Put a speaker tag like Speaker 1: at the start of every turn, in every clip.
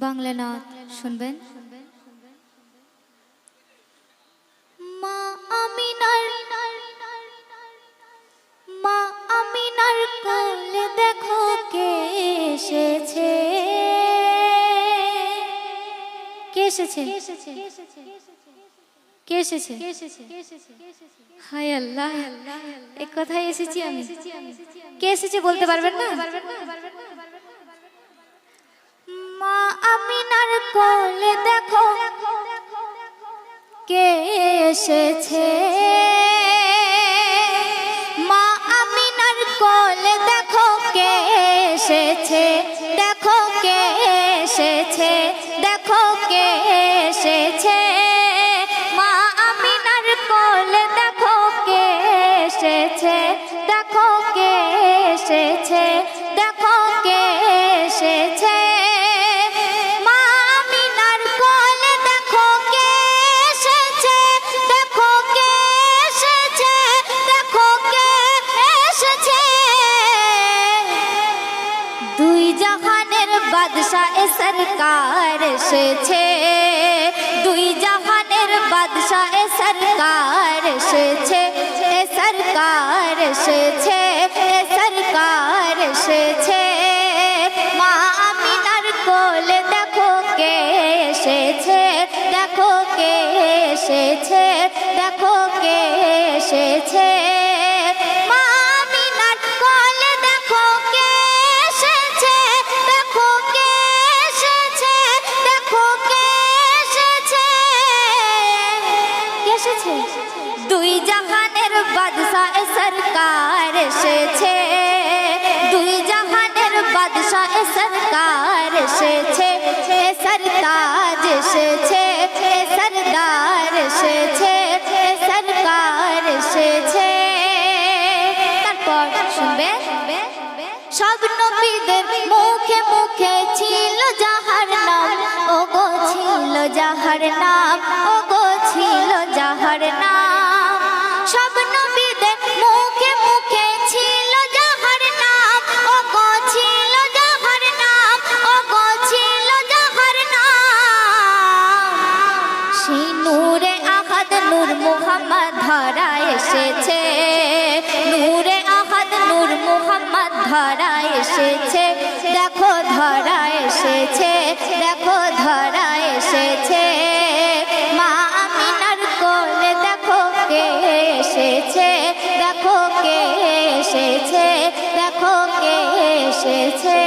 Speaker 1: বাংলা নাচ শুনবেন। মা আমিনার মা আমিনার কোলে দেখো কে এসেছে, কে এসেছে, কে এসেছে? হায় আল্লাহ, এ কথাই এসেছি আমি। কে এসেছে বলতে পারবেন না? মা আমিনার কোলে দেখো কে এসেছে, মা আমিনার কোলে দেখো কে এসেছে, দেখো কে এসেছে, দেখো কে এসেছে, মা আমিনার কোলে দেখো কে এসেছে, দেখো কে এসেছে, দেখো কে এসেছে, মা আমিনার কোলে দেখো কে এসেছে, দেখো কে এসেছে, দেখো কে এসেছে, দুই জাহানের বাদশা এ সরকার এসেছে, দুই জাহানের বাদশা এ সরকার এসেছে, এ সরকার এসেছে, এ সরকার এসেছে, মা আমিনার কোলে দেখো কে এসেছে, দেখো কে এসেছে, দেখো কে এসেছে, মা আমিনার কোলে দেখো কে এসেছে, দেখো কে এসেছে, দেখো কে এসেছে, কে এসেছে? দুই জাহানের বাদশা এ সরকার এসেছে, দুই জাহানের বাদশা এ সরকার এসেছে, এ সরতাজ এসেছে, এ সরদার এসেছে, এ সরকার এসেছে। তারপর শুনবে, সব নবীদের মুখে মুখে ছিল যাহার নাম, ও গো ছিল যাহার নাম, ও গো ছিল যাহার নাম, সব নবীদের মুখে মুখে ছিল যাহার নাম, ও গো ছিল যাহার নাম, ও গো ছিল যাহার নাম, সেই নূরে আহাদ নূর মুহাম্মদ ধরা এসেছে, নূরে আহাদ নূর মুহাম্মদ ধরা এসেছে, দেখো ধরা এসেছে, দেখো ধরা এসেছে, মা আমিনার কোলে দেখো কে এসেছে, দেখো কে এসেছে, দেখো কে এসেছে,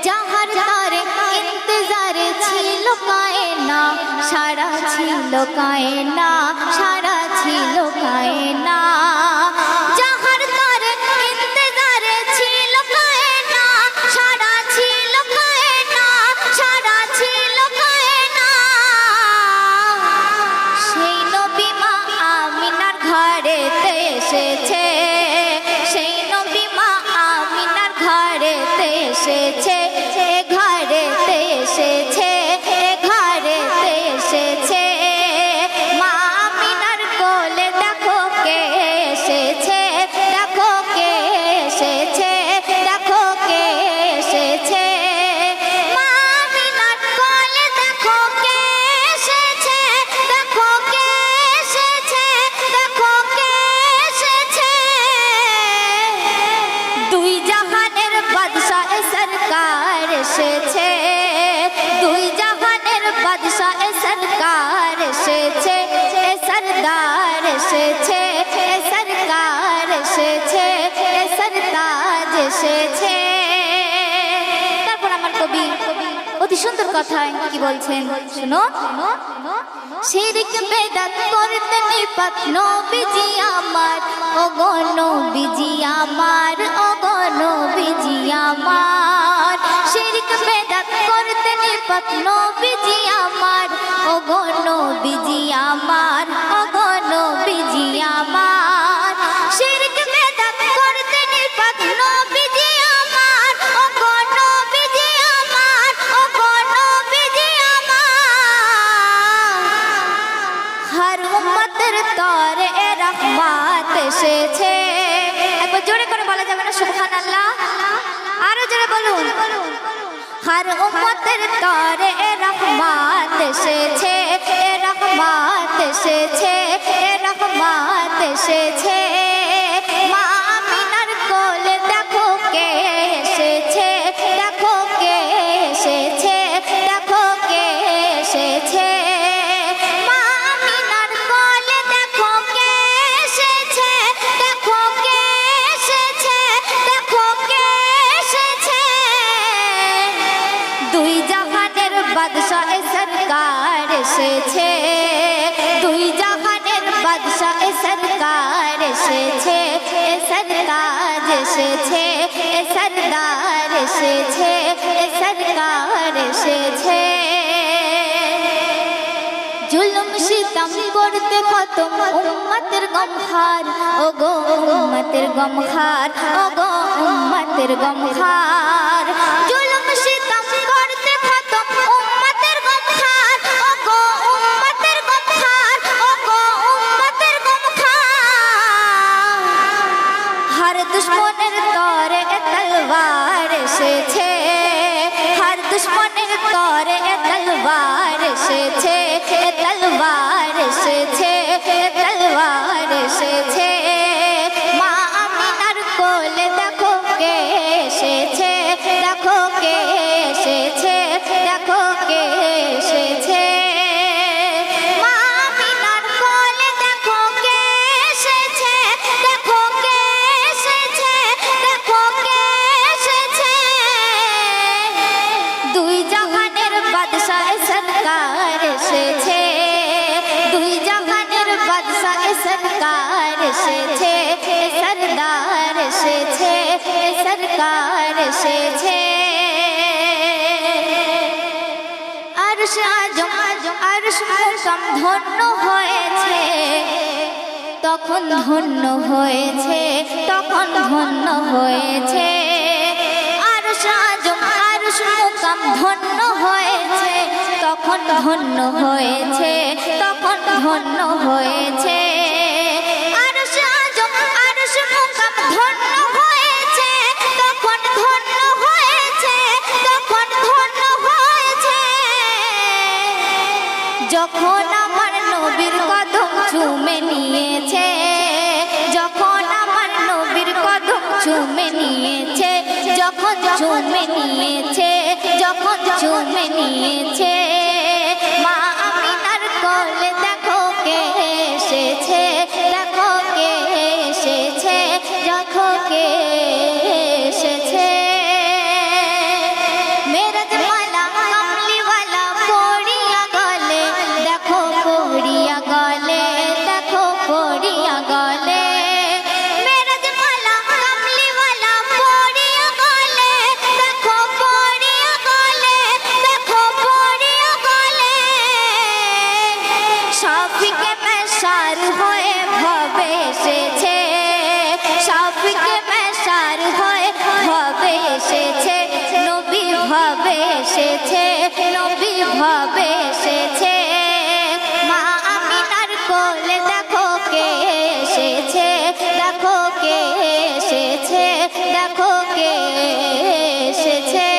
Speaker 1: যাহার তারে ইন্তজারে ছিল কায়না, সারা ছিল কায়না, সারা ছিল কায়না, যাহার তারে ইন্তজারে ছিল কায়না, সারা ছিল কায়না, সারা ছিল কায়না, সেই নবী মা আমিনার ঘরেতে এসেছে, সেই নবী মা আমিনার ঘরেতে এসেছে, এ ঘরেতে এসেছে, এ ঘরেতে এসেছে, মা আমিনার কোলে দেখো কে এসেছে, দেখো কে এসেছে, দেখো কে এসেছে, মা আমিনার কোলে দেখো কে এসেছে, দেখো কে এসেছে, দেখো কে এসেছে, দুই জাহানের বাদশা এ সরকার এসেছে, দুই জাহানের বাদশা এ সরকার এসেছে, এ সরদার এসেছে, এ সরকার এসেছে, এ সরতাজ এসেছে। তারপর আমার কবি অতি সুন্দর কথায় কি বলছেন শুনো, শিরক বেদাত করতে নিপাত নবীজি আমার, ও গো নবীজি আমার, ও গো নবীজি আমার, শিরক বেদাত করতে নিপাত নবীজি আমার, ও গো নবীজি আমার, ও গো নবীজি আমার, শিরক বেদাত করতে নিপাত নবীজি আমার, ও গো নবীজি আমার, ও গো নবীজি আমার, হর উম্মতের তরে রহমত এসেছে। একবার জোরে করে বলা যাবে না সুবহানাল্লাহ? আরো জোরে বলুন हर उम्मतेर तरे रहमत एसेछे रहमत एसेछे रहमत एसेछे मा आमिनार कोले देखो के एसेछे देखो के एसेछे देखो के एसेछे मा आमिनार कोले देखो के एसेछे देखो के एसेछे देखो के एसेछे दुई जहानेर बादशाह सरकार एसेछे दुई जहानेर बादशाह सरकार एसेछे सरकार एसेछे सरदार एसेछे सरकार एसेछे जुलुम सितम करते खतम उम्मतेर गमखार ओगो उम्मतेर गमखार ओगो उम्मतेर गमखार जुलुम सितम करते खतम उम्मतेर गमखार ओगो उम्मतेर गमखार ओगो उम्मतेर गमखार हर दुश्मनेर तरे तलवार एसेछे हर दुश्मनेर तरे तलवार एसेछे तलवार एसेछे तलवार एसेछे मा आमिनार कोले देखो के एसेछे देखो के एसेछे देखो के एसेछे मा आमिनार कोले देखो के एसेछे देखो के एसेछे देखो के एसेछे दुई जहानेर बादशाह सरकार एसेछे दुई जहानेर बादशाह सरकार एसेछे सरदार एसेछे सरकार एसेछे अर्श आजम अर्श मुकाम धन्य হয়েছে তখন ধন্য হয়েছে তখন ধন্য হয়েছে अर्श आजम अर्श मुकाम धन्य হয়েছে তখন ধন্য হয়েছে তখন ধন্য হয়েছে अर्श आजम अर्श मुकाम धन्य হয়েছে তখন ধন্য হয়েছে তখন ধন্য হয়েছে যখন আমার নবীর কদম চুমে নিয়েছে যখন আমার নবীর কদম চুমে নিয়েছে যখন চুমে নিয়েছে যখন চুমে নিয়েছে মা আমিনার কোলে দেখো কে এসেছে দেখো কে এসেছে দেখো কে এসেছে মেরাজ মালা কামলিওয়ালা পড়িয়া গলে দেখো পড়িয়া গলে দেখো পড়িয়া গলে মেরাজ মালা কামলিওয়ালা পড়িয়া গলে দেখো পড়িয়া গলে দেখো পড়িয়া গলে শাফিকে মেশার হয়ে ভবে এসেছে শাফিকে মেশার হয়ে ভবে এসেছে নবী ভবে এসেছে নবী ভবে এসেছে মা আমিনার কোলে দেখো কে এসেছে দেখো কে এসেছে দেখো কে এসেছে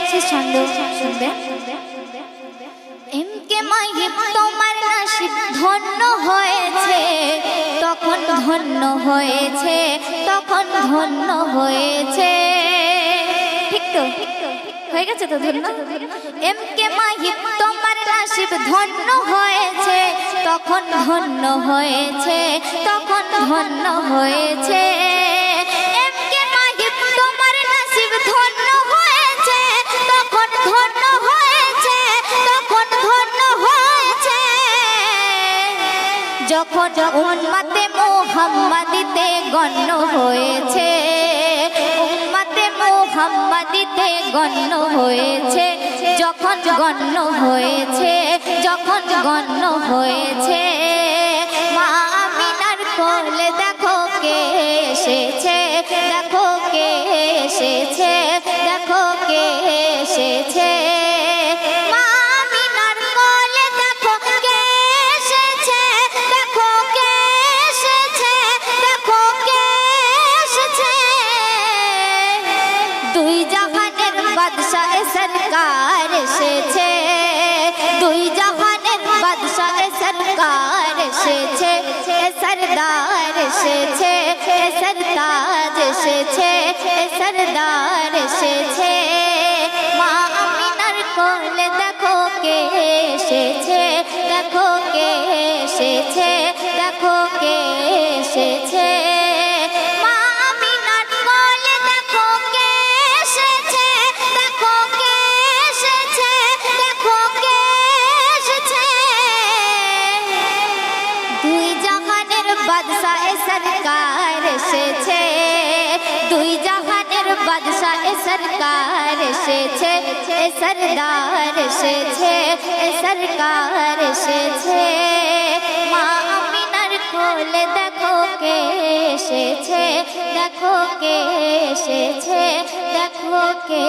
Speaker 1: সে ছন্দ শুনবে এমকে মাহিব তোমার নসিব ধন্য হয়েছে তখন ধন্য হয়েছে তখন ধন্য হয়েছে ঠিক তো হয়ে গেছে তো ধন্য এমকে মাহিব তোমার নসিব ধন্য হয়েছে তখন ধন্য হয়েছে তখন ধন্য হয়েছে এমকে মাহিব তোমার নসিব ধন্য হয়েছে তখন ধন্য হয়েছে তখন ধন্য হয়েছে যখন উম্মতে মুহাম্মাদিতে গণ্য হয়েছে উম্মতে মুহাম্মাদিতে গণ্য হয়েছে যখন গণ্য হয়েছে যখন গণ্য হয়েছে মা আমিনার কোলে দেখো কে এসেছে দেখো কে এসেছে দেখো কে এসেছে মা আমিনার কোলে দেখো কে এসেছে দেখো কে এসেছে দেখো কে এসেছে দুই জাহানের বাদশাহ সরকার এসেছে, দুই জাহানের বাদশাহ সরকার এসেছে, সরদার এসেছে, সরতাজ এসেছে, সরদার এসেছে। মা আমিনার কোলে দেখো কে এসেছে, দেখো কে এসেছে, দেখো কে এসেছে। মা আমিনার কোলে দেখো কে এসেছে, দেখো কে এসেছে, দেখো কে এসেছে। দুই জাহানের বাদশাহ সরকার এসেছে, দুই জাহানের বাদশাহ সরকার এসেছে, সরদার এসেছে, সরকার এসেছে। মা আমিনার কোলে দেখো কে এসেছে, দেখো কে এসেছে, দেখো কে